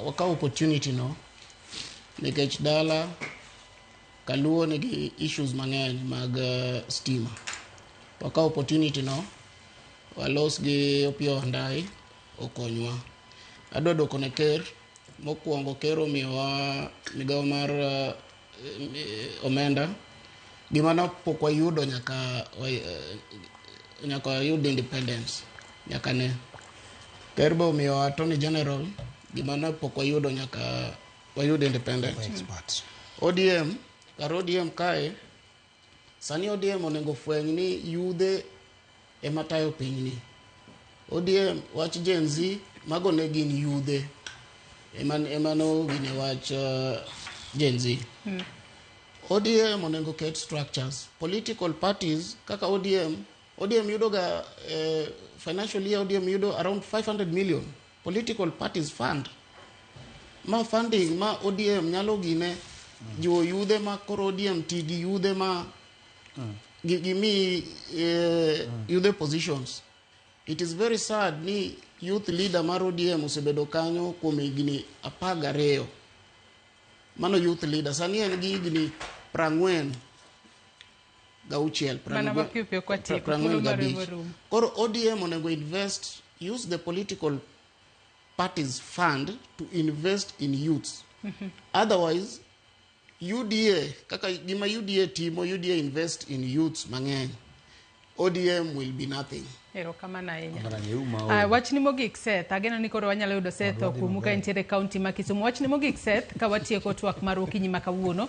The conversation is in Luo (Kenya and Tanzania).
wakaw opportunity no nikech dala kaluo nigi issues mang'eny mag stima. Wakaw opportunity no walos gi opio ndai okonywa. Adwa doko ne ker mokwongo ker omiyowa migawo mar omenda gimana pok wayudo nyaka wayud independence nyaka ne. Ker bo omiyowa Attorney General gimana pok wayudo nyaka wayud independence. ODM kar ODM kae sani ODM onengo fweny ni yudhe ematayo pinyni. ODM wach Gen Z mago ne gin yudhe emano gine wach Gen Z. ODM onengo ket structures. Political parties kaka ODM yudo ga financial year ODM yudo around 500 million. Political parties fund. Ma funding ma ODM nyalo gine jo yudhe ma koro ODM tigi yudhe ma gimi yudhe positions. It is very sad ni youth leader mar ODM osebedo kanyo kuom higni 12. Mano youth leader sani en gi higni 40 gauchiel. Koro ODM onego invest, use the political parties fund to invest in youths. Otherwise UDA kaka gima UDA timo, UDA invest in youths mang'eny. ODM will be nothing. Erokamano ahinya. Wachni mogik Seth, ageno ni koro wanyalo yudo Seth okumuka entiere kaunti ma Kisumu. Wachni mogik Seth ka watieko twak mar okinyi ma kawuono.